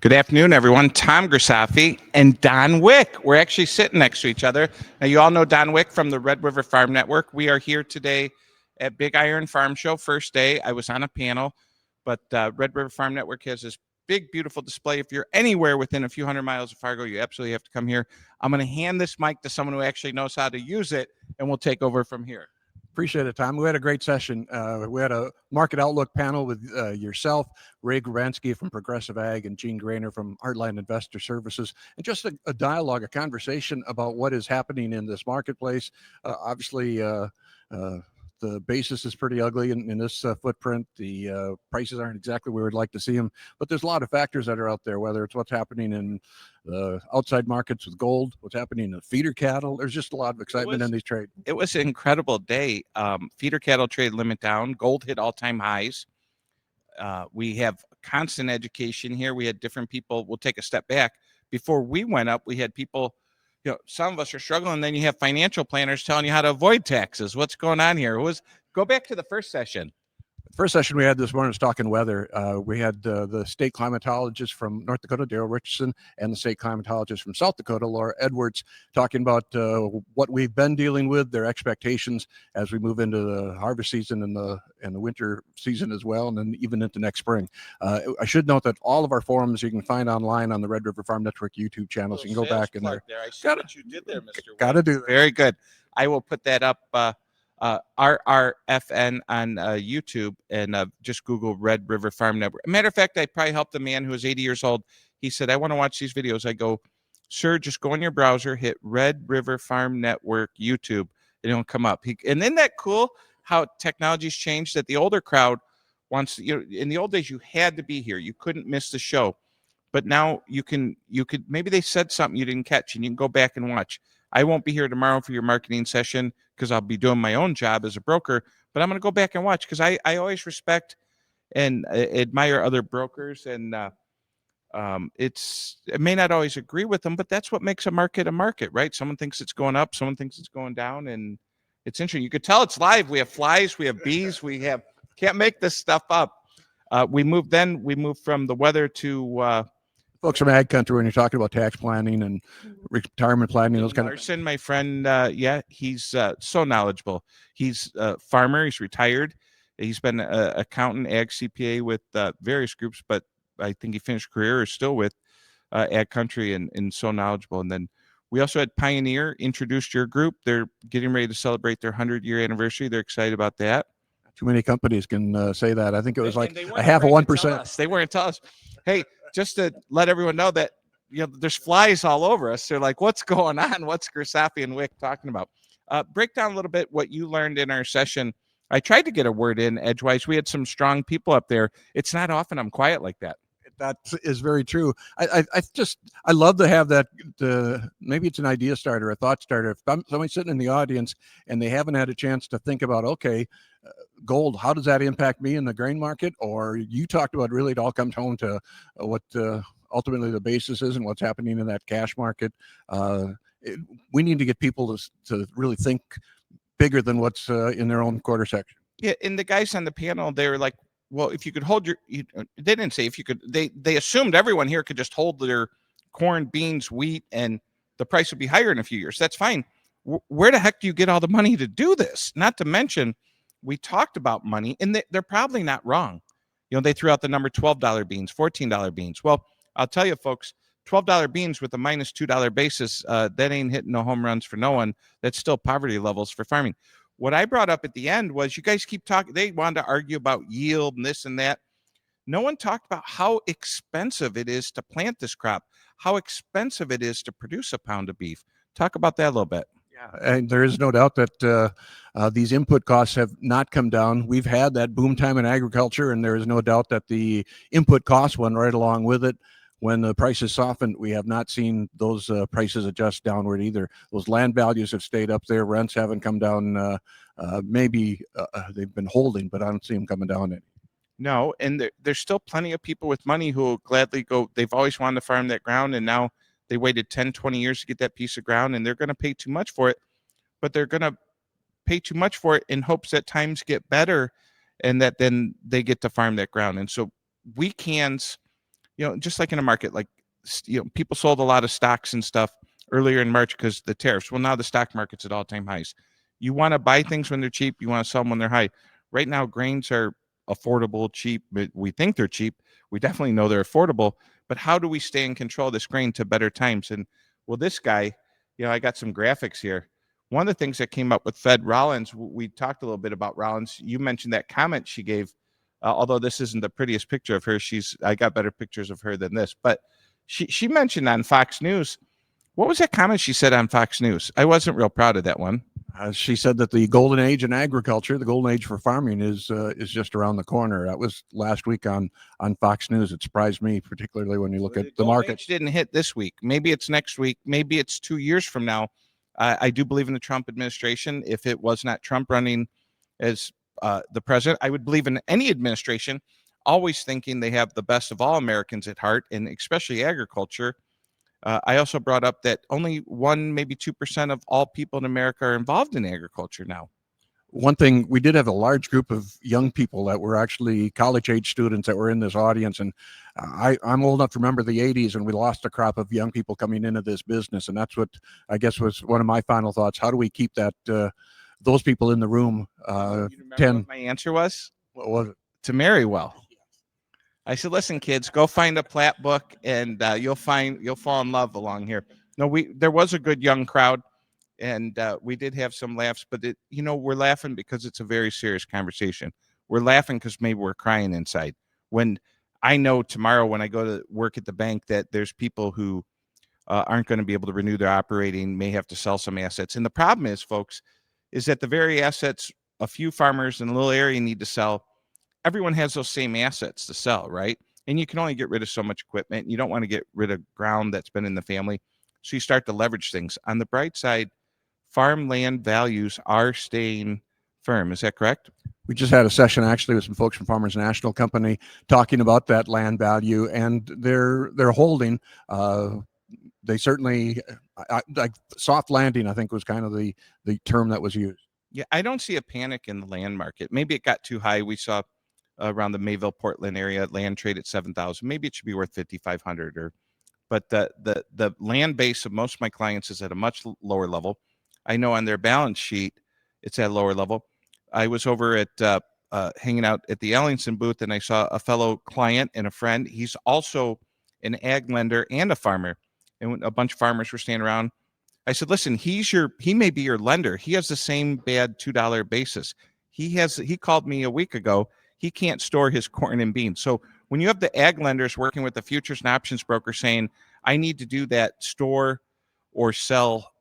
Good afternoon, everyone. Tom Grisafi and Don Wick. We're actually sitting next to each other. Now, you all know Don Wick from the Red River Farm Network. We are here today at Big Iron Farm Show, first day. I was on a panel, but Red River Farm Network has this big, beautiful display. If you're anywhere within a few hundred miles of Fargo, you absolutely have to come here. I'm going to hand this mic to someone who actually knows how to use it, and we'll take over from here. Appreciate it, Tom. We had a great session. We had a market outlook panel with yourself, Ray Grabansky from Progressive Ag, and Gene Grainer from Heartland Investor Services, and just a dialogue, a conversation about what is happening in this marketplace. Obviously, the basis is pretty ugly in this footprint. The prices aren't exactly where we'd like to see them, but there's a lot of factors that are out there, whether it's what's happening in the outside markets with gold, what's happening in feeder cattle. There's just a lot of excitement in these trades. It was an incredible day. Feeder cattle trade limit down. Gold hit all-time highs. We have constant education here. We had different people. We'll take a step back. Before we went up, we had people, some of us are struggling. Then you have financial planners telling you how to avoid taxes. What's going on here? Go back to the first session. The first session we had this morning was talking weather. We had the state climatologist from North Dakota, Daryl Richardson, and the state climatologist from South Dakota, Laura Edwards, talking about what we've been dealing with, their expectations as we move into the harvest season and the winter season as well, and then even into next spring. I should note that all of our forums you can find online on the Red River Farm Network YouTube channel, so you can go back in there. I see what you did there, Mr. Got to do that. Very good. I will put that up. RRFN on YouTube, and just Google Red River Farm Network. Matter of fact, I probably helped a man who was 80 years old. He said, I want to watch these videos. I go, sir, just go in your browser, hit Red River Farm Network YouTube, and it'll come up. And isn't that cool how technology's changed, that the older crowd wants, in the old days, you had to be here. You couldn't miss the show. But now you could, maybe they said something you didn't catch, and you can go back and watch. I won't be here tomorrow for your marketing session because I'll be doing my own job as a broker, but I'm going to go back and watch because I always respect and admire other brokers, and it may not always agree with them, but that's what makes a market, right? Someone thinks it's going up, someone thinks it's going down, and it's interesting. You could tell it's live. We have flies, we have bees, can't make this stuff up. We moved from the weather to folks from ag country when you're talking about tax planning and retirement planning, those kind of things. My friend, he's so knowledgeable. He's a farmer. He's retired. He's been an accountant, ag CPA with various groups, but I think he finished career or still with ag country and so knowledgeable. And then we also had Pioneer introduced your group. They're getting ready to celebrate their 100-year anniversary. They're excited about that. Too many companies can say that. I think it was like a half of 1%. They weren't tell us, hey, just to let everyone know that there's flies all over us. They're like, what's going on? What's Grisafi and Wick talking about? Break down a little bit what you learned in our session. I tried to get a word in edgewise. We had some strong people up there. It's not often I'm quiet like that. That is very true. I love to have that. Maybe it's an idea starter, a thought starter. If somebody's sitting in the audience and they haven't had a chance to think about, okay, gold, how does that impact me in the grain market? Or you talked about, really it all comes home to what ultimately the basis is and what's happening in that cash market. We need to get people to really think bigger than what's in their own quarter section. Yeah, and the guys on the panel, they were like, well, if you could hold they didn't say if you could, they assumed everyone here could just hold their corn, beans, wheat, and the price would be higher in a few years. That's fine. Where the heck do you get all the money to do this? Not to mention, we talked about money, and they're probably not wrong. They threw out the number $12 beans, $14 beans. Well, I'll tell you, folks, $12 beans with a minus $2 basis, that ain't hitting no home runs for no one. That's still poverty levels for farming. What I brought up at the end was you guys keep talking. They wanted to argue about yield and this and that. No one talked about how expensive it is to plant this crop, how expensive it is to produce a pound of beef. Talk about that a little bit. Yeah, and there is no doubt that these input costs have not come down. We've had that boom time in agriculture, and there is no doubt that the input costs went right along with it. When the prices softened, we have not seen those prices adjust downward either. Those land values have stayed up there. Rents haven't come down. Maybe they've been holding, but I don't see them coming down any. No, and there's still plenty of people with money who will gladly go. They've always wanted to farm that ground, and now they waited 10, 20 years to get that piece of ground, and they're going to pay too much for it. But they're going to pay too much for it in hopes that times get better and that then they get to farm that ground. And so we cans just like in a market, like people sold a lot of stocks and stuff earlier in March because the tariffs. Well, now the stock market's at all-time highs. You want to buy things when they're cheap. You want to sell them when they're high. Right now, grains are affordable, cheap. But we think they're cheap. We definitely know they're affordable. But how do we stay in control of this grain to better times? And well, this guy, I got some graphics here. One of the things that came up with Fed Rollins, we talked a little bit about Rollins. You mentioned that comment she gave, although this isn't the prettiest picture of her. I got better pictures of her than this. But she mentioned on Fox News. What was that comment she said on Fox News? I wasn't real proud of that one. She said that the golden age in agriculture, the golden age for farming, is just around the corner. That was last week on Fox News. It surprised me, particularly when you look at the market. Didn't hit this week. Maybe it's next week. Maybe it's 2 years from now. I do believe in the Trump administration. If it was not Trump running as the president, I would believe in any administration, always thinking they have the best of all Americans at heart, and especially agriculture. I also brought up that only 1, maybe 2% of all people in America are involved in agriculture now. One thing, we did have a large group of young people that were actually college-age students that were in this audience, and I'm old enough to remember the 80s, and we lost a crop of young people coming into this business, and that's what I guess was one of my final thoughts. How do we keep that those people in the room? What my answer was? What was it? To marry well. I said, listen, kids, go find a plat book, and you'll fall in love along here. No, there was a good young crowd, and we did have some laughs, but we're laughing because it's a very serious conversation. We're laughing because maybe we're crying inside. When I know tomorrow when I go to work at the bank that there's people who aren't going to be able to renew their operating, may have to sell some assets. And the problem is, folks, is that the very assets a few farmers in a little area need to sell, everyone has those same assets to sell, right? And you can only get rid of so much equipment. You don't want to get rid of ground that's been in the family. So you start to leverage things. On the bright side, farmland values are staying firm. Is that correct? We just had a session actually with some folks from Farmers National Company talking about that land value and their holding. They certainly, like soft landing, I think was kind of the term that was used. Yeah, I don't see a panic in the land market. Maybe it got too high. We saw around the Mayville, Portland area, land trade at 7,000. Maybe it should be worth 5,500. But the land base of most of my clients is at a much lower level. I know on their balance sheet, it's at a lower level. I was over at hanging out at the Ellingson booth, and I saw a fellow client and a friend. He's also an ag lender and a farmer, and a bunch of farmers were standing around. I said, listen, he may be your lender. He has the same bad $2 basis. He called me a week ago. He can't store his corn and beans. So when you have the ag lenders working with the futures and options broker saying, I need to do that store or sell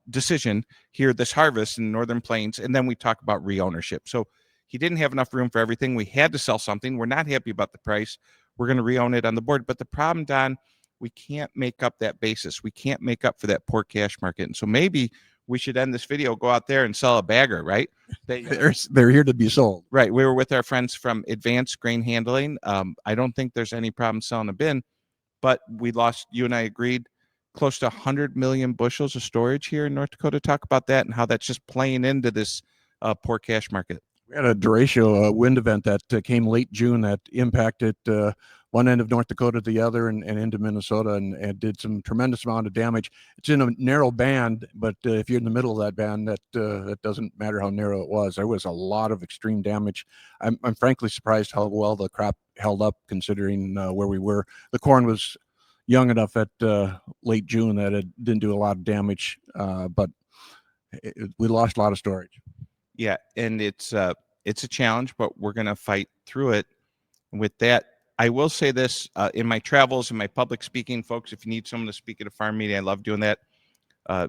decision here this harvest in Northern Plains, and then we talk about re-ownership. So he didn't have enough room for everything. We had to sell something. We're not happy about the price. We're going to re-own it on the board. But the problem, Don, we can't make up that basis. We can't make up for that poor cash market. And so maybe we should end this video, go out there and sell a bagger, right? They're here to be sold. Right. We were with our friends from Advanced Grain Handling. I don't think there's any problem selling a bin, but you and I agreed, close to 100 million bushels of storage here in North Dakota. Talk about that and how that's just playing into this poor cash market. We had a derecho wind event that came late June that impacted one end of North Dakota to the other and into Minnesota and did some tremendous amount of damage. It's in a narrow band, but if you're in the middle of that band, that doesn't matter how narrow it was. There was a lot of extreme damage. I'm frankly surprised how well the crop held up considering where we were. The corn was young enough at late June that it didn't do a lot of damage, but we lost a lot of storage. Yeah, and it's a challenge, but we're going to fight through it. And with that, I will say this, in my travels and my public speaking, folks, if you need someone to speak at a farm meeting, I love doing that.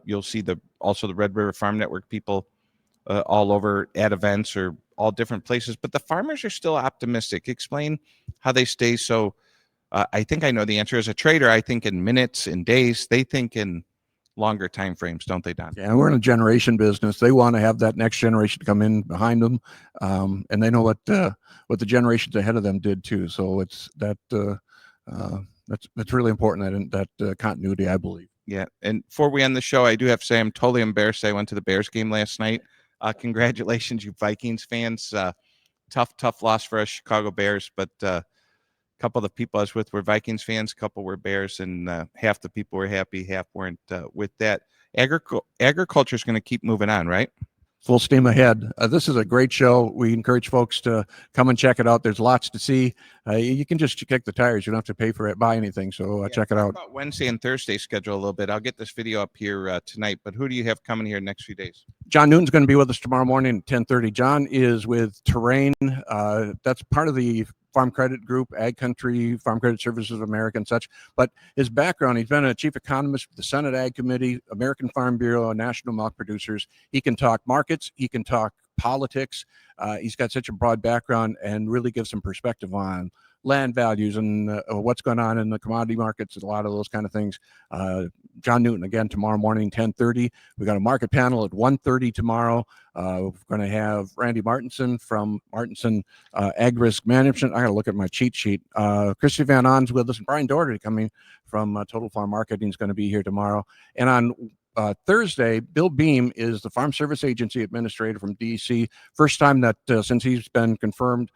You'll see also the Red River Farm Network people all over at events or all different places, but the farmers are still optimistic. Explain how they stay so. I think I know the answer. As a trader, I think in minutes, in days. They think in longer time frames, don't they, Don? Yeah, we're in a generation business. They want to have that next generation to come in behind them, and they know what the generations ahead of them did too. So it's that's really important, that continuity, I believe. Yeah, and before we end the show, I do have to say I'm totally embarrassed. I went to the Bears game last night. Congratulations, you Vikings fans. Tough loss for us Chicago Bears, but couple of the people I was with were Vikings fans, a couple were Bears, and half the people were happy, half weren't with that. Agriculture is going to keep moving on, right? Full steam ahead. This is a great show. We encourage folks to come and check it out. There's lots to see. You can just kick the tires. You don't have to pay for it, buy anything. So check it out. About Wednesday and Thursday schedule a little bit. I'll get this video up here tonight, but who do you have coming here next few days? John Newton's going to be with us tomorrow morning at 10:30. John is with Terrain. That's part of the Farm Credit Group, Ag Country, Farm Credit Services of America and such. But his background, he's been a chief economist with the Senate Ag Committee, American Farm Bureau, National Milk Producers. He can talk markets. He can talk politics. He's got such a broad background and really gives some perspective on land values and what's going on in the commodity markets, a lot of those kind of things. John Newton, again, tomorrow morning, 10:30. We got a market panel at 1:30 tomorrow. We're going to have Randy Martinson from Martinson Ag Risk Management. I got to look at my cheat sheet. Christy Van On's with us, and Brian Doherty coming from Total Farm Marketing is going to be here tomorrow. And on Thursday, Bill Beam is the Farm Service Agency Administrator from DC. First time that since he's been confirmed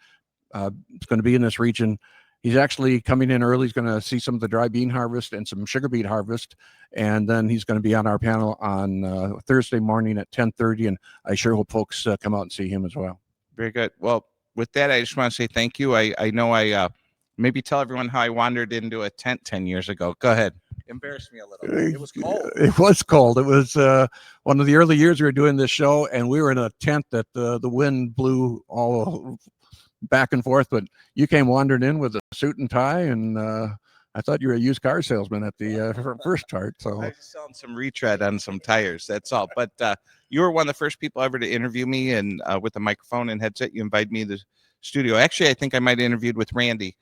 it's going to be in this region. He's actually coming in early. He's going to see some of the dry bean harvest and some sugar beet harvest. And then he's going to be on our panel on Thursday morning at 10:30. And I sure hope folks come out and see him as well. Very good. Well, with that, I just want to say thank you. I know I maybe tell everyone how I wandered into a tent 10 years ago. Go ahead. Embarrass me a little. It was cold. It was cold. It was one of the early years we were doing this show, and we were in a tent that the wind blew all back and forth, but you came wandering in with a suit and tie, and I thought you were a used car salesman at the first chart. So I was selling some retread on some tires. That's all. But you were one of the first people ever to interview me, and with a microphone and headset, you invited me to the studio. Actually, I think I might have interviewed with Randy.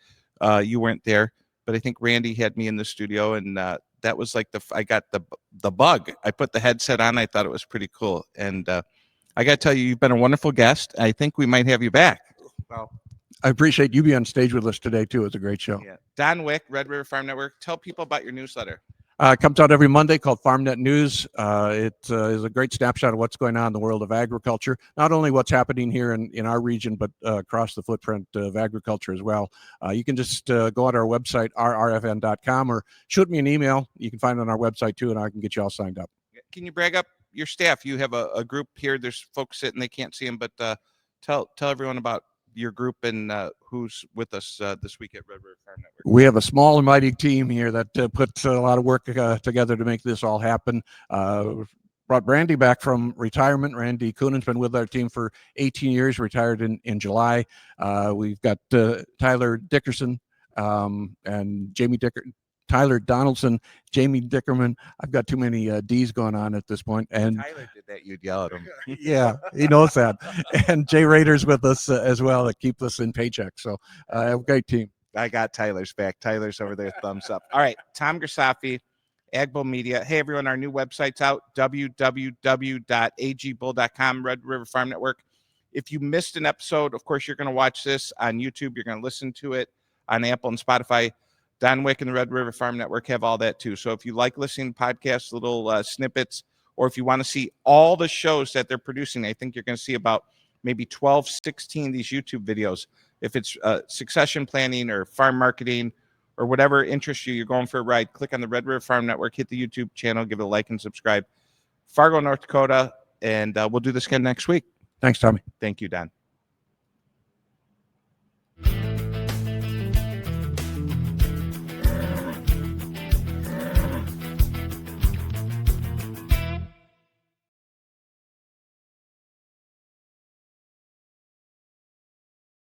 You weren't there, but I think Randy had me in the studio, and that was like I got the bug. I put the headset on. I thought it was pretty cool, and I got to tell you, you've been a wonderful guest. I think we might have you back. Well, I appreciate you being on stage with us today too. It's a great show. Yeah. Don Wick, Red River Farm Network. Tell people about your newsletter. It comes out every Monday, called FarmNet News. It is a great snapshot of what's going on in the world of agriculture, not only what's happening here in our region, but across the footprint of agriculture as well. You can just go on our website, rrfn.com, or shoot me an email. You can find it on our website too, and I can get you all signed up. Can you brag up your staff? You have a group here. There's folks sitting, they can't see them, but tell everyone about your group and who's with us this week at Red River Farm Network. We have a small and mighty team here that puts a lot of work together to make this all happen. Brought Randy back from retirement. Randy Coonan's been with our team for 18 years, retired in July. We've got Tyler Dickerson and Jamie Tyler Donaldson, Jamie Dickerman. I've got too many D's going on at this point. And Tyler did that, you'd yell at him. Yeah, he knows that. And Jay Rader's with us as well to keep us in paycheck. So a great team. I got Tyler's back. Tyler's over there, thumbs up. All right, Tom Grisafi, Agbo Media. Hey, everyone, our new website's out, www.agbull.com, Red River Farm Network. If you missed an episode, of course, you're going to watch this on YouTube. You're going to listen to it on Apple and Spotify. Don Wick and the Red River Farm Network have all that too. So if you like listening to podcasts, little snippets, or if you want to see all the shows that they're producing, I think you're going to see about maybe 12, 16 of these YouTube videos. If it's succession planning or farm marketing or whatever interests you, you're going for a ride, click on the Red River Farm Network, hit the YouTube channel, give it a like and subscribe. Fargo, North Dakota, and we'll do this again next week. Thanks, Tommy. Thank you, Don.